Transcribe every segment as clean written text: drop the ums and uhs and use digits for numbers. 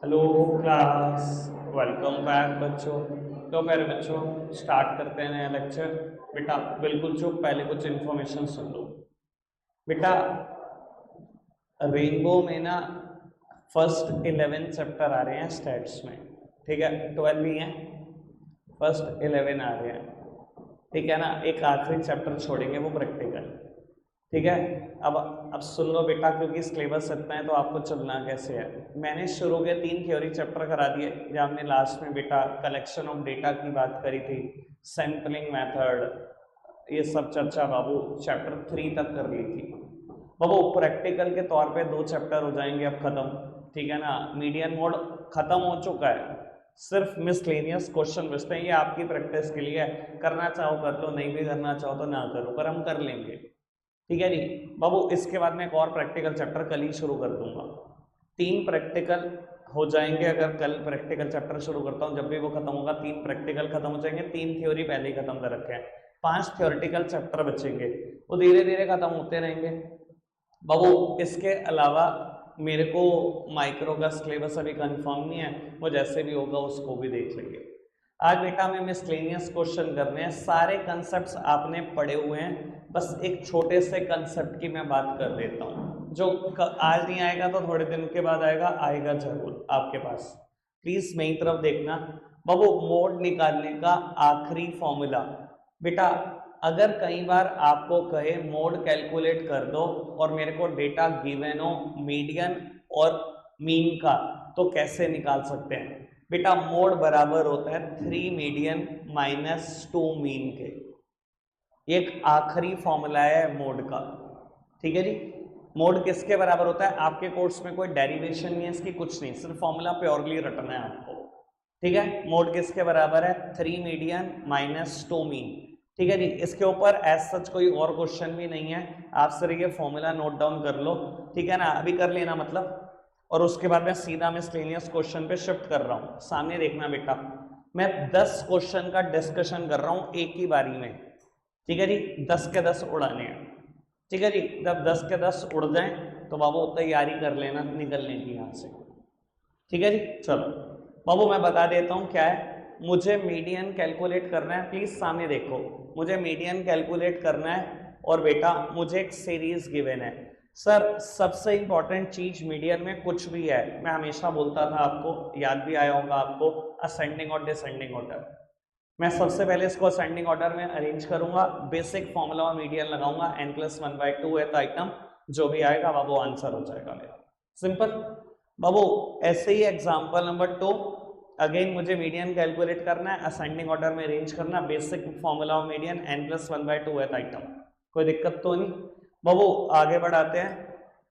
Hello class, welcome back बच्चों। तो मेरे बच्चों स्टार्ट करते हैं नया लेक्चर। बेटा बिल्कुल चुप, पहले कुछ इन्फॉर्मेशन सुन लो। बेटा रेनबो में ना फर्स्ट 11 चैप्टर आ रहे हैं स्टैट्स में, ठीक है। 12 नहीं है, फर्स्ट 11 आ रहे हैं, ठीक है ना। एक आखिरी चैप्टर छोड़ेंगे, वो प्रैक्टिकल, ठीक है। अब सुन लो बेटा, क्योंकि सिलेबस इतना है तो आपको चलना कैसे है। मैंने शुरू के 3 थ्योरी चैप्टर करा दिए, जब हमने लास्ट में बेटा कलेक्शन ऑफ डेटा की बात करी थी, सैंपलिंग मेथड, ये सब चर्चा बाबू चैप्टर 3 तक कर ली थी। बाबू प्रैक्टिकल के तौर पे 2 चैप्टर हो जाएंगे अब खत्म, ठीक है ना। मीडियन मोड खत्म हो चुका है, सिर्फ मिसलेनियस क्वेश्चन बचते हैं। ये आपकी प्रैक्टिस के लिए है, करना चाहो कर लो, नहीं भी करना चाहो तो ना करो, पर हम कर लेंगे, ठीक है जी। बाबू इसके बाद में एक और प्रैक्टिकल चैप्टर कल ही शुरू कर दूंगा। 3 प्रैक्टिकल हो जाएंगे, अगर कल प्रैक्टिकल चैप्टर शुरू करता हूँ, जब भी वो खत्म होगा 3 प्रैक्टिकल खत्म हो जाएंगे। 3 थ्योरी पहले ही खत्म कर रखे हैं, 5 थ्योरेटिकल चैप्टर बचेंगे, वो धीरे धीरे खत्म होते रहेंगे। बाबू इसके अलावा मेरे को माइक्रो का सिलेबस अभी कंफर्म नहीं है, वो जैसे भी होगा उसको भी देख लेंगे। आज बेटा में मिसलेनियस क्वेश्चन करने हैं, सारे कंसेप्ट्स आपने पढ़े हुए हैं, बस एक छोटे से कंसेप्ट की मैं बात कर देता हूँ, जो आज नहीं आएगा तो थोड़े दिन के बाद आएगा, आएगा जरूर आपके पास। प्लीज मेरी तरफ देखना। बाबू मोड निकालने का आखिरी फॉर्मूला, बेटा अगर कई बार आपको कहे मोड कैलकुलेट कर दो और मेरे को डेटा गिवन हो मीडियन और मीन का, तो कैसे निकाल सकते हैं। बेटा मोड बराबर होता है 3 मीडियन माइनस 2 मीन के। एक आखिरी फॉर्मूला है मोड का, ठीक है जी। मोड किसके बराबर होता है, आपके कोर्स में कोई डेरिवेशन नहीं है इसकी, कुछ नहीं, सिर्फ फॉर्मूला प्योरली रटना है आपको, ठीक है। मोड किसके बराबर है, 3 मीडियन माइनस 2 मीन, ठीक है जी। इसके ऊपर एज सच कोई और क्वेश्चन भी नहीं है, आप सिर्फ ये फॉर्मूला नोट डाउन कर लो, ठीक है ना, अभी कर लेना मतलब। और उसके बाद मैं सीधा मिसलेनियस क्वेश्चन पे शिफ्ट कर रहा हूं। सामने देखना बेटा, मैं 10 क्वेश्चन का डिस्कशन कर रहा हूं एक ही बारी में, ठीक है जी। 10 के 10 उड़ाने हैं, ठीक है जी। जब 10 के 10 उड़ जाएं तो बाबू तैयारी कर लेना निकलने की यहाँ से, ठीक है जी। चलो बाबू मैं बता देता हूँ क्या है। मुझे मीडियन कैलकुलेट करना है, प्लीज सामने देखो, मुझे मीडियन कैलकुलेट करना है और बेटा मुझे एक सीरीज गिवन है। सर सबसे इंपॉर्टेंट चीज मीडियन में कुछ भी है, मैं हमेशा बोलता था, आपको याद भी आया होगा आपको, असेंडिंग और डिसेंडिंग ऑर्डर। मैं सबसे पहले इसको असेंडिंग ऑर्डर में अरेंज करूंगा, बेसिक फॉर्मूला और मीडियन लगाऊंगा, n+1/2 है आइटम, जो भी आएगा वो आंसर हो जाएगा मेरा, सिंपल। बाबू ऐसे ही एग्जांपल नंबर 2, अगेन मुझे मीडियन कैलकुलेट करना है, असेंडिंग ऑर्डर में अरेंज करना, basic formula of median n+1/2 है आइटम, कोई दिक्कत तो नहीं। बाबू आगे बढ़ाते हैं,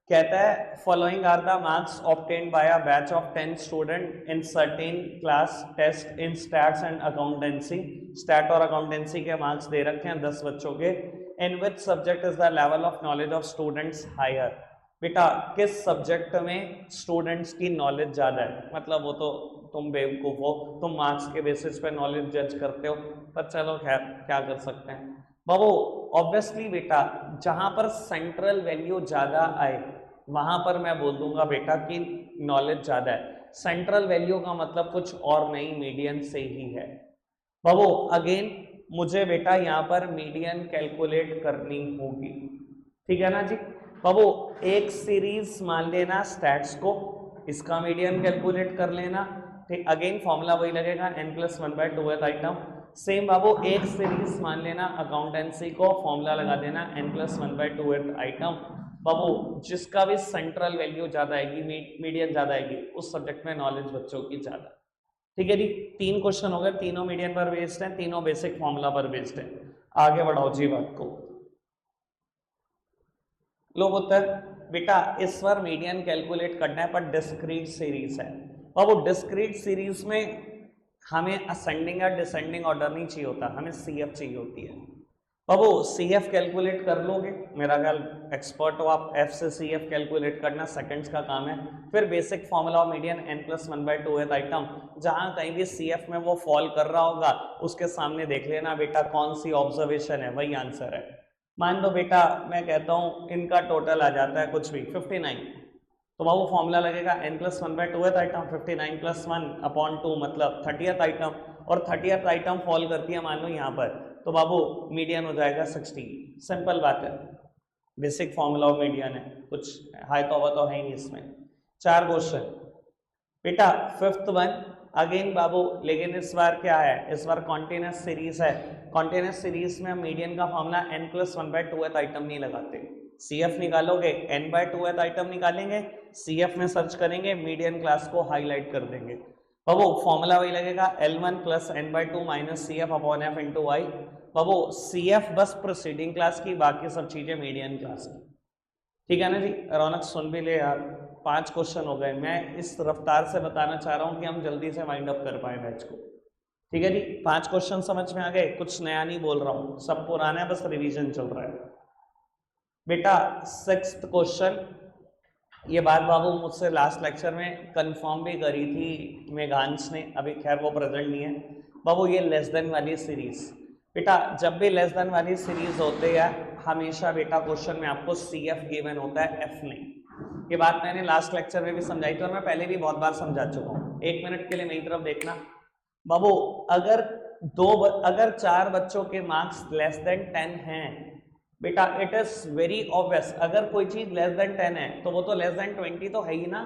कहता है following are the marks obtained by a batch of 10 student in certain class test in stats and accountancy. Stat और अकाउंटेंसी के मार्क्स दे रखे हैं 10 बच्चों के। In which subject is the level of knowledge of students higher. बेटा किस subject में स्टूडेंट्स की नॉलेज ज्यादा है, मतलब वो तो तुम बेवकूफ हो, तुम मार्क्स के बेसिस पे नॉलेज जज करते हो, पर चलो खैर क्या कर सकते हैं। बाबू ऑब्वियसली बेटा जहां पर सेंट्रल वैल्यू ज्यादा आए वहां पर मैं बोल दूंगा बेटा कि नॉलेज ज्यादा है। सेंट्रल वैल्यू का मतलब कुछ और नहीं, मीडियन से ही है। बाबू अगेन मुझे बेटा यहाँ पर मीडियन कैलकुलेट करनी होगी, ठीक है ना जी। बाबू एक सीरीज मान लेना स्टैट्स को, इसका मीडियन कैलकुलेट कर लेना, ठीक। अगेन फॉर्मूला वही लगेगा, n+1/2 आइटम। सेम बाबू एक सीरीज मान लेना अकाउंटेंसी को, फॉर्मूला लगा देना n+1/2 आइटम। बाबू जिसका भी सेंट्रल वैल्यू ज्यादा आएगी, मीडियन ज्यादा आएगी, उस सब्जेक्ट में नॉलेज बच्चों की ज्यादा, ठीक है जी। 3 क्वेश्चन हो गए, तीनों मीडियन पर बेस्ड हैं, तीनों बेसिक फॉर्मूला पर बेस्ड हैं। आगे बढ़ाओ जी बात को। लो उत्तर बेटा इस बार मीडियन कैलकुलेट करना है, पर डिस्क्रीट सीरीज है। अब वो डिस्क्रीट सीरीज में हमें असेंडिंग या डिसेंडिंग ऑर्डर नहीं चाहिए होता, हमें सीएफ चाहिए होती है। अब वो सीएफ कैलकुलेट कर लोगे, मेरा ख्याल एक्सपर्ट हो आप, एफ से सीएफ कैलकुलेट करना सेकंड्स का काम है। फिर basic formula of median n+1/2 है आइटम, जहां कहीं भी सीएफ में वो फॉल कर रहा होगा उसके सामने देख लेना बेटा कौन सी ऑब्जर्वेशन है, वही आंसर है। मान लो बेटा मैं कहता हूं इनका टोटल आ जाता है कुछ भी 59, तो बाबू फॉर्मूला लगेगा n+1/2th आइटम 59 + 1/2 मतलब 30th आइटम, और 30th आइटम फॉल करती है मान लो यहाँ पर, तो बाबू मीडियन हो जाएगा 16। सिंपल बात है, बेसिक फॉर्मूला ऑफ मीडियन है, कुछ हाई तो है ही नहीं इसमें। 4 क्वेश्चन बेटा। फिफ्थ वन अगेन बाबू, लेकिन इस बार क्या है, इस बार कॉन्टिन्यूस सीरीज है। कॉन्टिन्यूस सीरीज में हम मीडियन का फॉर्मूला n+1/2th आइटम नहीं लगाते। CF निकालोगे n/2th आइटम निकालेंगे, CF में सर्च करेंगे, मीडियन क्लास को हाईलाइट कर देंगे। बाबू फॉर्मूला वही लगेगा L1 + n/2 - CF/F × I। Babu CF बस प्रोसीडिंग क्लास की, बाकी सब चीजें मीडियन क्लास की। ठीक है ना जी। रौनक सुन भी ले यार, 5 क्वेश्चन हो गए। मैं इस रफ्तार से बताना चाह रहा हूँ कि हम जल्दी से वाइंड अप कर पाए बैच को। ठीक है जी, 5 क्वेश्चन समझ में आ गए, कुछ नया नहीं बोल रहा हूँ, सब पुराना है, बस रिवीजन चल रहा है। बेटा 6th क्वेश्चन, ये बात बाबू मुझसे लास्ट लेक्चर में कंफर्म भी करी थी मेघांश ने, अभी खैर वो प्रेजेंट नहीं है। बाबू ये लेस देन वाली सीरीज, बेटा जब भी लेस देन वाली सीरीज होते हैं हमेशा बेटा क्वेश्चन में आपको CF गिवन होता है, F नहीं। ये बात मैंने लास्ट लेक्चर में भी समझाई थी और मैं पहले भी बहुत बार समझा चुका हूँ। 1 मिनट के लिए मेरी तरफ देखना बाबू। अगर 4 बच्चों के मार्क्स लेस देन 10 हैं बेटा, इट इज वेरी ऑब्वियस, अगर कोई चीज लेस देन 10 है तो वो तो लेस देन 20 तो है ही ना।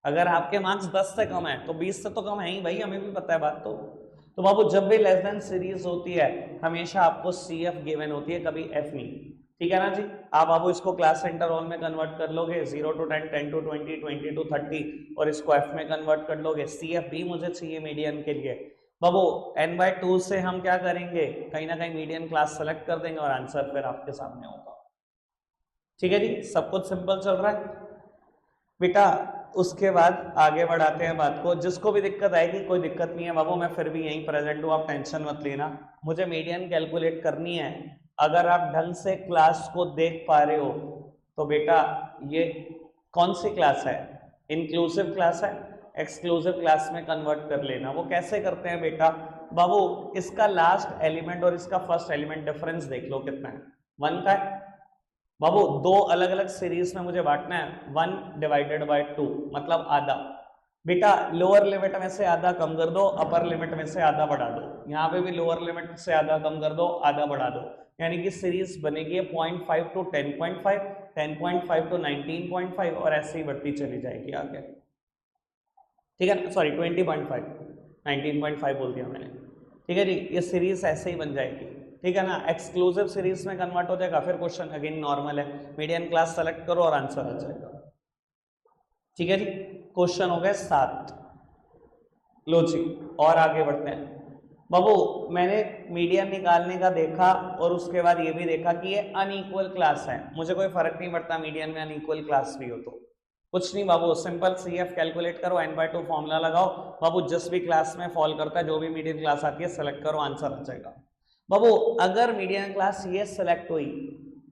अगर आपके मार्क्स 10 से कम है तो 20 से तो कम है ही भाई, हमें भी पता है बात। तो बाबू जब भी लेस देन सीरीज होती है हमेशा आपको CF गिवन होती है, कभी F नहीं। ठीक है ना जी। आप बाबू इसको क्लास इंटरवल में कन्वर्ट कर लोगे, 0 to 10, 10 to 20, 20 to 30, और इसको F में कन्वर्ट कर लोगे। CF भी मुझे चाहिए मीडियन के लिए। बाबू n/2 से हम क्या करेंगे, कहीं ना कहीं मीडियन क्लास सेलेक्ट कर देंगे और आंसर फिर आपके सामने होगा। ठीक है जी, सब कुछ सिंपल चल रहा है बेटा। उसके बाद आगे बढ़ाते हैं बात को। जिसको भी दिक्कत आएगी, कोई दिक्कत नहीं है बाबू, मैं फिर भी यहीं प्रेजेंट हूँ, आप टेंशन मत लेना। मुझे मीडियन कैलकुलेट करनी है। अगर आप ढंग से क्लास को देख पा रहे हो तो बेटा ये कौन सी क्लास है, इंक्लूसिव क्लास है, एक्सक्लूसिव क्लास में कन्वर्ट कर लेना। वो कैसे करते हैं बेटा, बाबू इसका लास्ट एलिमेंट और इसका फर्स्ट एलिमेंट डिफरेंस देख लो कितना है, 1 का है। बाबू 2 अलग अलग सीरीज में मुझे बांटना है, 1/2 मतलब आधा। बेटा लोअर लिमिट में से आधा कम कर दो, अपर लिमिट में से आधा बढ़ा दो। यहाँ पे भी लोअर लिमिट से आधा कम कर दो, आधा बढ़ा दो, यानी कि सीरीज बनेगी 0.5 to 10.5, 10.5 to 19.5 और ऐसे ही बढ़ती चली जाएगी आगे। ठीक है, सॉरी 20.5, 19.5 बोल दिया मैंने। ठीक है जी, ये सीरीज ऐसे ही बन जाएगी। ठीक है ना, एक्सक्लूसिव सीरीज में कन्वर्ट हो जाएगा। फिर क्वेश्चन अगेन नॉर्मल है, मीडियन क्लास सेलेक्ट करो और आंसर आ जाएगा। ठीक है जी, क्वेश्चन हो गए 7। लो जी और आगे बढ़ते हैं बाबू। मैंने मीडियन निकालने का देखा और उसके बाद ये भी देखा कि ये अनइक्वल क्लास है। मुझे कोई फर्क नहीं पड़ता मीडियन में अनइक्वल क्लास भी हो तो, कुछ नहीं बाबू, सिंपल CF कैलकुलेट करो, n/2 फॉर्मूला लगाओ। बाबू जिस भी क्लास में फॉल करता है, जो भी मीडियन क्लास आती है सेलेक्ट करो, आंसर आ जाएगा। बाबू अगर मीडियन क्लास ये सेलेक्ट हुई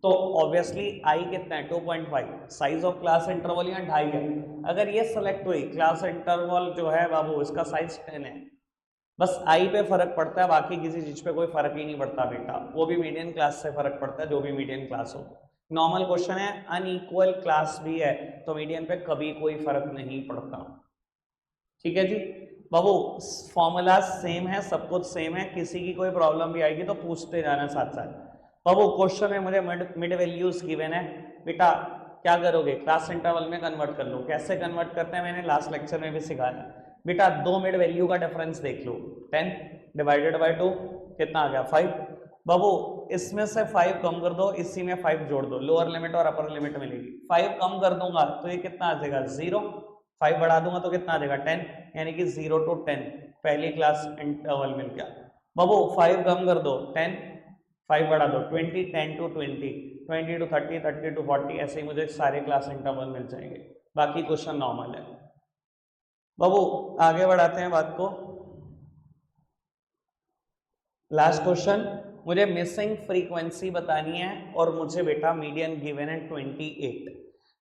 तो ऑब्वियसली I कितना है, 2.5, साइज ऑफ क्लास इंटरवल यहाँ 2.5 है। अगर ये सेलेक्ट हुई, क्लास इंटरवल जो है बाबू इसका साइज 10 है। बस I पे फर्क पड़ता है, बाकी किसी चीज पे कोई फर्क ही नहीं पड़ता बेटा, वो भी मीडियन क्लास से फर्क पड़ता है, जो भी मीडियन क्लास हो। नॉर्मल क्वेश्चन है, अनइक्वल क्लास भी है तो मीडियन पे कभी कोई फर्क नहीं पड़ता। ठीक है जी बाबू, फॉर्मूला सेम है, सब कुछ सेम है, किसी की कोई प्रॉब्लम भी आएगी तो पूछते जाना साथ साथ। बाबू क्वेश्चन में मुझे मिड वैल्यूज गिवन है बेटा, क्या करोगे, क्लास इंटरवल में कन्वर्ट कर लो। कैसे कन्वर्ट करते हैं मैंने लास्ट लेक्चर में भी सिखाया बेटा। 2 मिड वैल्यू का डिफरेंस देख लो, 10/2 कितना आ गया, 5। बाबू इसमें से 5 कम कर दो, इसी में 5 जोड़ दो, लोअर लिमिट और अपर लिमिट मिलेगी। 5 कम कर दूंगा तो ये कितना आ जाएगा, 0। 5 बढ़ा दूंगा तो कितना आ जाएगा, 10, यानी कि 0 to 10 पहली क्लास इंटरवल मिल गया। बाबू 5 कम कर दो, 10, 5 बढ़ा दो, 20, 10 to 20, 20 to 30, 30 to 40, ऐसे ही मुझे सारे क्लास इंटरवल मिल जाएंगे। बाकी क्वेश्चन नॉर्मल है। बाबू आगे बढ़ाते हैं बात को। लास्ट क्वेश्चन, मुझे मिसिंग फ्रीक्वेंसी बतानी है और मुझे बेटा मीडियन गिवन है 28।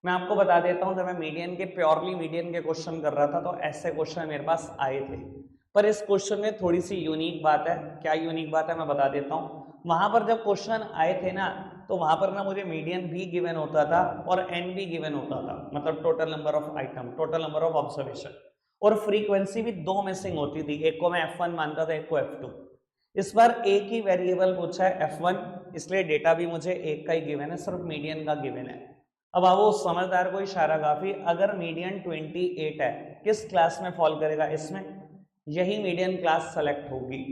मैं आपको बता देता हूं, जब मैं मीडियन के प्योरली मीडियन के क्वेश्चन कर रहा था तो ऐसे क्वेश्चन मेरे पास आए थे, पर इस क्वेश्चन में थोड़ी सी यूनिक बात है। क्या यूनिक बात है मैं बता देता हूं। वहां पर जब क्वेश्चन आए थे ना तो वहां पर ना मुझे मीडियन भी गिवन होता था और एन भी गिवन होता था, मतलब total number of item, total number of observation, और फ्रीक्वेंसी भी दो मिसिंग होती थी, एक को मैं F1 मानता था, एक को F2। इस बार एक ही वेरिएबल पूछा है F1, इसलिए डेटा भी मुझे एक का ही गिवन है, सिर्फ मीडियन का गिवन है। अब आओ समझदार को इशारा काफी, अगर मीडियन 28 है किस क्लास में फॉल करेगा, इसमें, यही मीडियन क्लास सेलेक्ट होगी,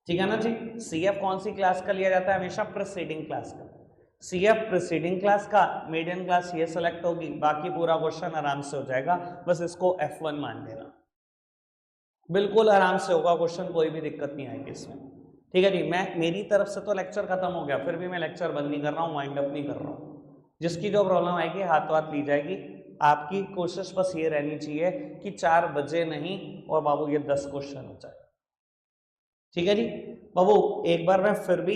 ठीक है ना जी। CF कौन सी क्लास का लिया जाता है, हमेशा प्रीसीडिंग क्लास का, CF प्रीसीडिंग क्लास का, मीडियन क्लास ये सेलेक्ट होगी, बाकी पूरा क्वेश्चन आराम से हो जाएगा, बस इसको F1 मान लेना, बिल्कुल आराम से होगा क्वेश्चन, कोई भी दिक्कत नहीं आएगी इसमें, ठीक है जी। मेरी तरफ से तो लेक्चर खत्म हो गया, फिर भी मैं लेक्चर बंद नहीं कर रहा हूँ, वाइंड अप नहीं कर रहा हूँ, जिसकी जो प्रॉब्लम आएगी हाथों हाथ ली जाएगी। आपकी कोशिश बस ये रहनी चाहिए कि 4 बजे नहीं और बाबू ये 10 क्वेश्चन हो जाए, ठीक है जी। बाबू एक बार मैं फिर भी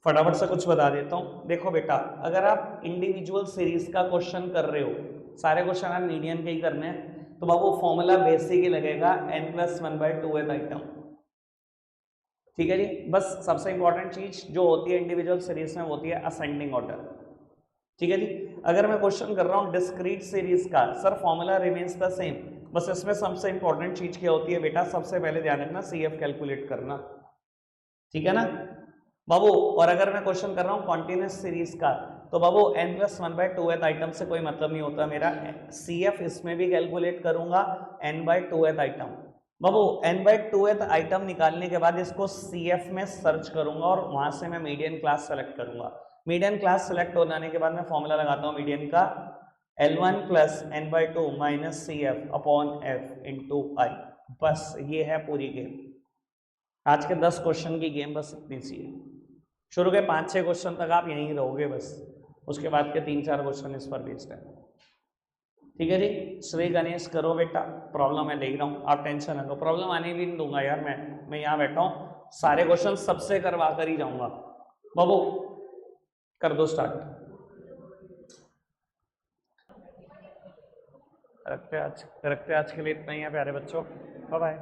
फटाफट से कुछ बता देता हूँ। देखो बेटा, अगर आप इंडिविजुअल सीरीज का क्वेश्चन कर रहे हो, सारे क्वेश्चन आप मीडियन के ही करने हैं, तो बाबू फॉर्मूला बेसिक ही लगेगा n+1/2th आइटम, ठीक है जी। बस सबसे इंपॉर्टेंट चीज जो होती है इंडिविजुअल सीरीज में होती है असेंडिंग ऑर्डर, ठीक है जी। अगर मैं क्वेश्चन कर रहा हूँ डिस्क्रीट सीरीज का, sir formula remains the same, बस इसमें सबसे इंपॉर्टेंट चीज क्या होती है बेटा, सबसे पहले ध्यान रखना CF कैलकुलेट करना, ठीक है ना बाबू। और अगर मैं क्वेश्चन कर रहा हूँ कॉन्टिन्यूस सीरीज का, तो बाबू n+1/2th आइटम से कोई मतलब नहीं होता मेरा, CF इसमें भी कैलकुलेट करूंगा n/2th आइटम, बाबू n/2th आइटम निकालने के बाद इसको CF में सर्च करूंगा और वहां से मैं मीडियन क्लास सेलेक्ट करूंगा, मीडियन क्लास सेलेक्ट हो जाने के बाद मैं फॉर्मूला लगाता हूँ मीडियन का, L1 + n/2 - CF/F × I, बस ये है पूरी गेम। आज के 10 क्वेश्चन की गेम बस इतनी सी है, शुरू के 5-6 क्वेश्चन तक आप यहीं रहोगे बस, उसके बाद के 3-4 क्वेश्चन इस पर बेस्ड है, ठीक है जी। श्री गणेश करो बेटा, प्रॉब्लम मैं देख रहा हूँ, आप टेंशन है तो प्रॉब्लम आने भी नहीं दूंगा यार, मैं यहाँ बैठा हूँ, सारे क्वेश्चन सबसे करवा कर ही जाऊंगा। बाबू कर दो स्टार्ट, रखते आज के लिए इतना ही है प्यारे बच्चों, बाय बाय।